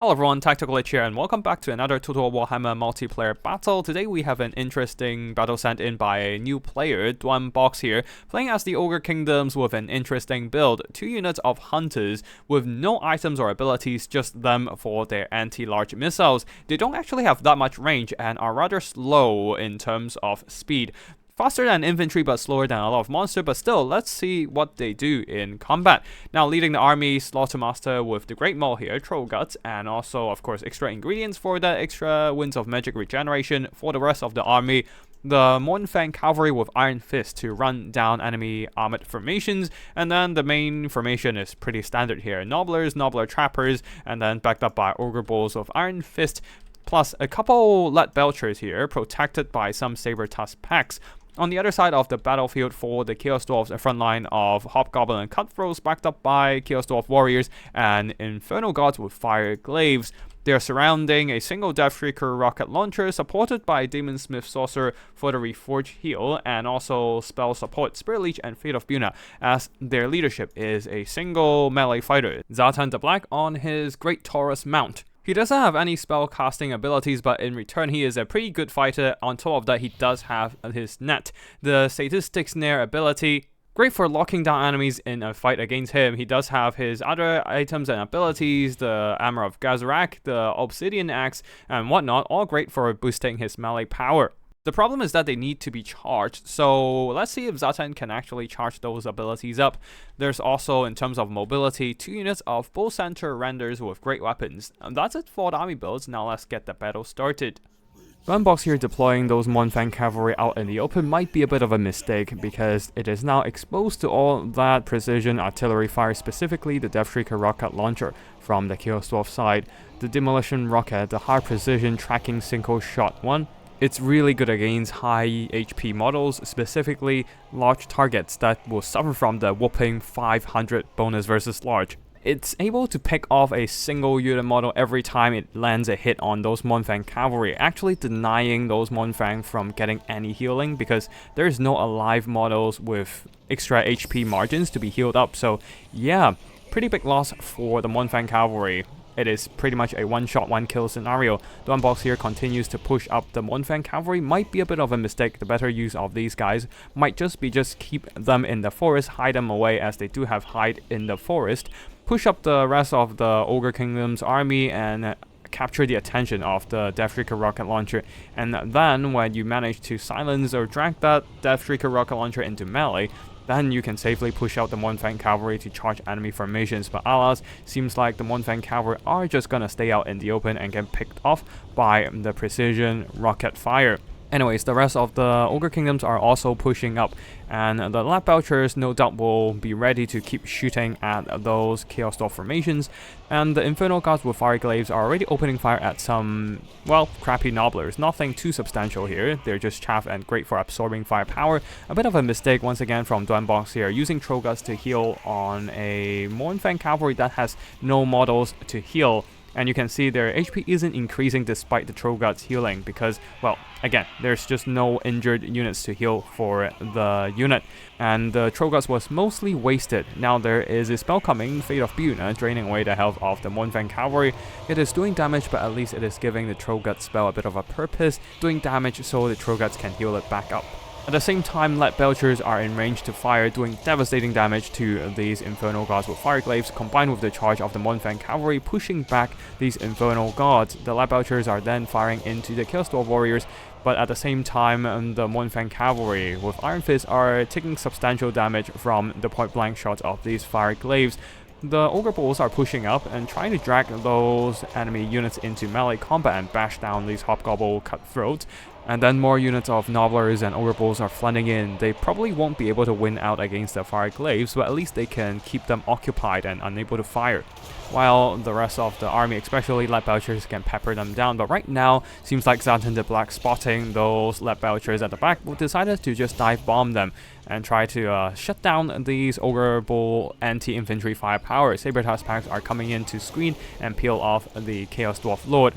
Hello everyone, Tactical Lich here, and welcome back to another Total War Warhammer multiplayer battle. Today we have an interesting battle sent in by a new player, Box here, playing as the Ogre Kingdoms with an interesting build. 2 units of Hunters with no items or abilities, just them for their anti-large missiles. They don't actually have that much range and are rather slow in terms of speed. Faster than infantry but slower than a lot of monsters, but still, let's see what they do in combat. Now, leading the army, Slaughtermaster with the Great Maul here, Troll Guts, and also, of course, extra ingredients for that extra Winds of Magic regeneration. For the rest of the army, the Mournfang Cavalry with Iron Fist to run down enemy armored formations, and then the main formation is pretty standard here. Nobblers, Nobbler Trappers, and then backed up by Ogre Bulls with Iron Fist, plus a couple Lead Belchers here, protected by some Saber Tusk packs. On the other side of the battlefield for the Chaos Dwarfs, a front line of Hobgoblin and Cutthroats backed up by Chaos Dwarf Warriors and Infernal Gods with Fire Glaives. They are surrounding a single Deathshrieker rocket launcher supported by Demon Smith Sorcerer for the Reforge heal, and also spell support Spirit Leech and Fate of Buna, as their leadership is a single melee fighter, Zatan the Black on his Great Taurus mount. He doesn't have any spell casting abilities, but in return he is a pretty good fighter. On top of that, he does have his net, the Statistic Snare ability. Great for locking down enemies in a fight against him. He does have his other items and abilities, the Armor of Gazarak, the Obsidian Axe, and whatnot, all great for boosting his melee power. The problem is that they need to be charged, so let's see if Zatan can actually charge those abilities up. There's also, in terms of mobility, 2 units of Bull Center Renders with great weapons. And that's it for the army builds. Now let's get the battle started. Box here deploying those Mournfang Cavalry out in the open might be a bit of a mistake, because it is now exposed to all that precision artillery fire, specifically the Deathshrieker rocket launcher from the Chaos Dwarf side. The Demolition Rocket, the high precision tracking single shot one. It's really good against high HP models, specifically large targets that will suffer from the whopping 500 bonus versus large. It's able to pick off a single unit model every time it lands a hit on those Mournfang Cavalry, actually denying those Mournfang from getting any healing, because there's no alive models with extra HP margins to be healed up. So yeah, pretty big loss for the Mournfang Cavalry. It is pretty much a one-shot, one-kill scenario. Box here continues to push up the Mournfang Cavalry. Might be a bit of a mistake. The better use of these guys might just be keep them in the forest, hide them away, as they do have hide in the forest. Push up the rest of the Ogre Kingdom's army and capture the attention of the Deathshrieker rocket launcher. And then when you manage to silence or drag that Deathshrieker rocket launcher into melee, then you can safely push out the Mournfang Cavalry to charge enemy formations. But alas, seems like the Mournfang Cavalry are just gonna stay out in the open and get picked off by the precision rocket fire. Anyways, the rest of the Ogre Kingdoms are also pushing up, and the Lead Belchers no doubt will be ready to keep shooting at those Chaos Dwarf formations, and the Infernal Gods with Fire Glaives are already opening fire at some, well, crappy Nobblers. Nothing too substantial here, they're just chaff and great for absorbing firepower. A bit of a mistake once again from Box here, using Troll Guts to heal on a Mournfang Cavalry that has no models to heal. And you can see their HP isn't increasing despite the Troll Guts healing, because, well, again, there's just no injured units to heal for the unit. And the Troll Guts was mostly wasted. Now there is a spell coming, Fate of Buna, draining away the health of the Mournfang Cavalry. It is doing damage, but at least it is giving the Troll Guts spell a bit of a purpose, doing damage so the Troll Guts can heal it back up. At the same time, Lead Belchers are in range to fire, doing devastating damage to these Infernal Gods with Fire Glaives, combined with the charge of the Mournfang Cavalry pushing back these Infernal Gods. The Lead Belchers are then firing into the Chaos Dwarf Warriors, but at the same time, the Mournfang Cavalry with Iron Fist are taking substantial damage from the point-blank shots of these Fire Glaives. The Ogre Bulls are pushing up and trying to drag those enemy units into melee combat and bash down these Hobgoblin Cutthroats. And then more units of Nobblers and Ogre Bulls are flooding in. They probably won't be able to win out against the Fire Glaives, but at least they can keep them occupied and unable to fire, while the rest of the army, especially Lead Belchers, can pepper them down. But right now, seems like Zatan the Black, spotting those Lead Belchers at the back, decided to just dive bomb them and try to shut down these Ogre Bull anti-infantry firepower. Saber Tusk packs are coming in to screen and peel off the Chaos Dwarf Lord.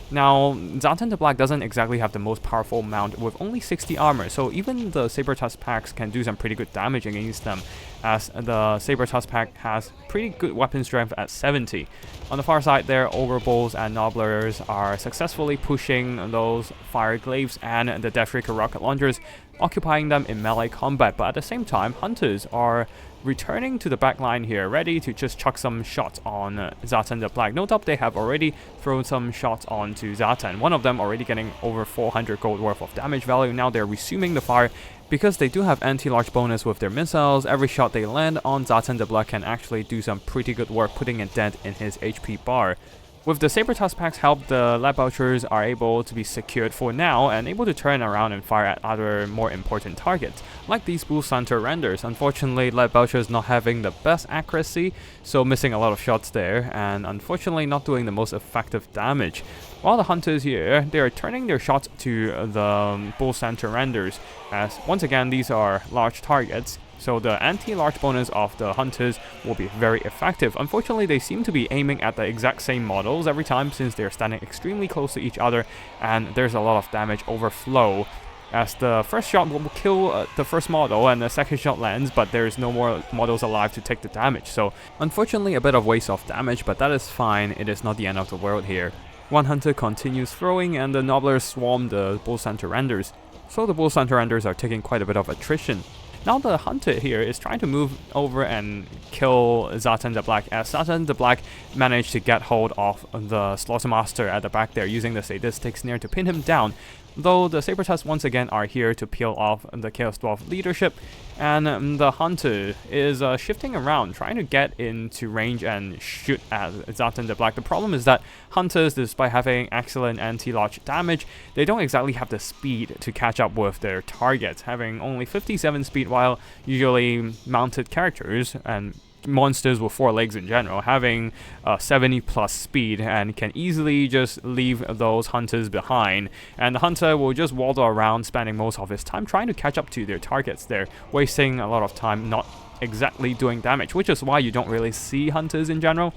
Now, Zatan the Black doesn't exactly have the most powerful mount with only 60 armor, so even the Saber-Tusk packs can do some pretty good damage against them, as the Saber-Tusk pack has pretty good weapon strength at 70. On the far side there, Ogre Bulls and Nobblers are successfully pushing those Fire Glaives and the Deathraker rocket launchers, occupying them in melee combat, but at the same time, Hunters are returning to the back line here, ready to just chuck some shots on Zatan the Black. No doubt they have already thrown some shots onto Zatan, one of them already getting over 400 gold worth of damage value. Now they're resuming the fire because they do have anti-large bonus with their missiles. Every shot they land on Zatan the Black can actually do some pretty good work, putting a dent in his HP bar. With the Saber-Tusk pack's help, the Lead Belchers are able to be secured for now and able to turn around and fire at other more important targets, like these Bull Center Renders. Unfortunately, Lead Belchers not having the best accuracy, so missing a lot of shots there, and unfortunately not doing the most effective damage. While the Hunters here, they are turning their shots to the Bull Center Renders, as once again these are large targets. So the anti-large bonus of the Hunters will be very effective. Unfortunately, they seem to be aiming at the exact same models every time, since they're standing extremely close to each other, and there's a lot of damage overflow. As the first shot will kill the first model and the second shot lands, but there's no more models alive to take the damage. So unfortunately a bit of waste of damage, but that is fine. It is not the end of the world here. One Hunter continues throwing and the Nobblers swarm the Bull Center Renders. So the Bull Center Renders are taking quite a bit of attrition. Now the Hunter here is trying to move over and kill Zatan the Black, as Zatan the Black managed to get hold of the Slaughtermaster at the back there, using the Sadistic Snare to pin him down. Though the Saber-Tusk once again are here to peel off the Chaos Dwarf leadership, and the Hunter is shifting around, trying to get into range and shoot at Zatan the Black. The problem is that Hunters, despite having excellent anti-large damage, they don't exactly have the speed to catch up with their targets, having only 57 speed, while usually mounted characters and monsters with 4 legs in general, having 70 plus speed, and can easily just leave those Hunters behind, and the Hunter will just waddle around, spending most of his time trying to catch up to their targets there, wasting a lot of time not exactly doing damage, which is why you don't really see Hunters in general.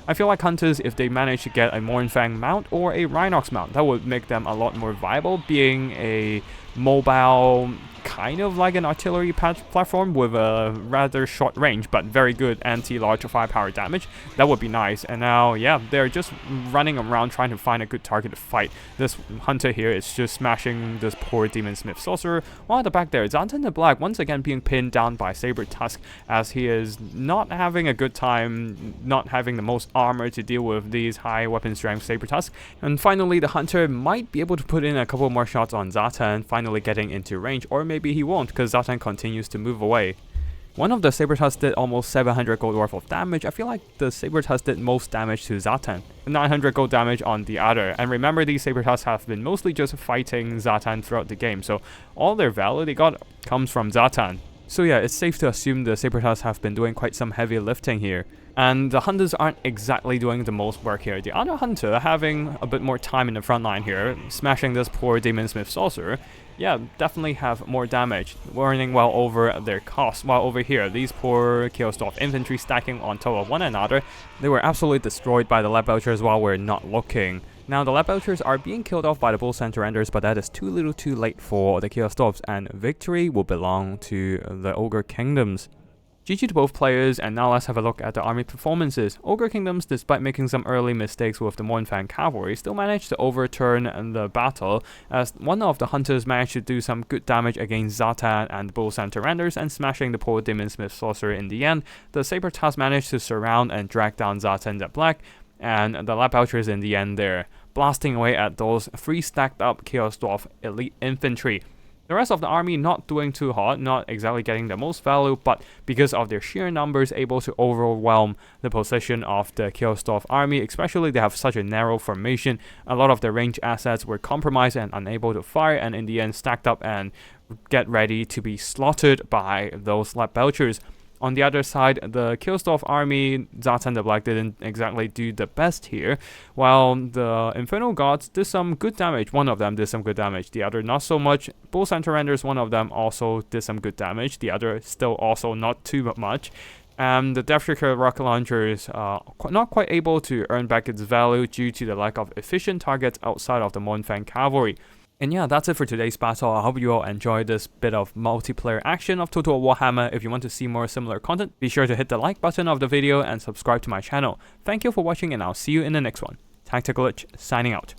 I feel like Hunters, if they manage to get a Mournfang mount or a Rhinox mount, that would make them a lot more viable, being a mobile, kind of like an artillery platform with a rather short range but very good anti-large firepower damage. That would be nice. And now, yeah, they're just running around trying to find a good target to fight. This Hunter here is just smashing this poor Demon Smith Sorcerer, while at the back there, Zatan the Black once again being pinned down by Saber-Tusk, as he is not having a good time, not having the most armor to deal with these high weapon strength Saber-Tusk. And finally, the Hunter might be able to put in a couple more shots on Zatan, finally getting into range, or maybe he won't, because Zatan continues to move away. One of the Saber-Tusk did almost 700 gold worth of damage. I feel like the Saber-Tusk did most damage to Zatan. 900 gold damage on the other. And remember, these Saber-Tusks have been mostly just fighting Zatan throughout the game, so all their value they got comes from Zatan. So yeah, it's safe to assume the Saber-Tusks have been doing quite some heavy lifting here. And the Hunters aren't exactly doing the most work here. The other Hunter having a bit more time in the front line here, smashing this poor Demon Smith Sorcerer. Yeah, definitely have more damage, earning well over their cost. While over here, these poor Chaos Dwarf infantry stacking on top of one another, they were absolutely destroyed by the Lead Belchers while we're not looking. Now, the Lead Belchers are being killed off by the Bull Center Enders, but that is too little too late for the Chaos Dwarfs, and victory will belong to the Ogre Kingdoms. GG to both players, and now let's have a look at the army performances. Ogre Kingdoms, despite making some early mistakes with the Mournfang cavalry, still managed to overturn the battle, as one of the Hunters managed to do some good damage against Zatan and the Bull Center Renders, and smashing the poor Demon Smith Sorcerer in the end. The Saber-Tusk managed to surround and drag down Zatan the Black, and the Lead Belchers in the end there, blasting away at those 3 stacked up Chaos Dwarf elite infantry. The rest of the army not doing too hot, not exactly getting the most value, but because of their sheer numbers, able to overwhelm the position of the Chaos Dwarf army. Especially they have such a narrow formation, a lot of their range assets were compromised and unable to fire, and in the end stacked up and get ready to be slaughtered by those Lead Belchers. On the other side, the Chaos Dwarf army, Zatan the Black didn't exactly do the best here, while the Infernal Gods did some good damage. One of them did some good damage, the other not so much. Bull Center Renders, one of them also did some good damage, the other still also not too much. and the Death Shaker rocket launcher is not quite able to earn back its value due to the lack of efficient targets outside of the Mournfang cavalry. And yeah, that's it for today's battle. I hope you all enjoyed this bit of multiplayer action of Total War Warhammer. If you want to see more similar content, be sure to hit the like button of the video and subscribe to my channel. Thank you for watching, and I'll see you in the next one. Tactical Lich, signing out.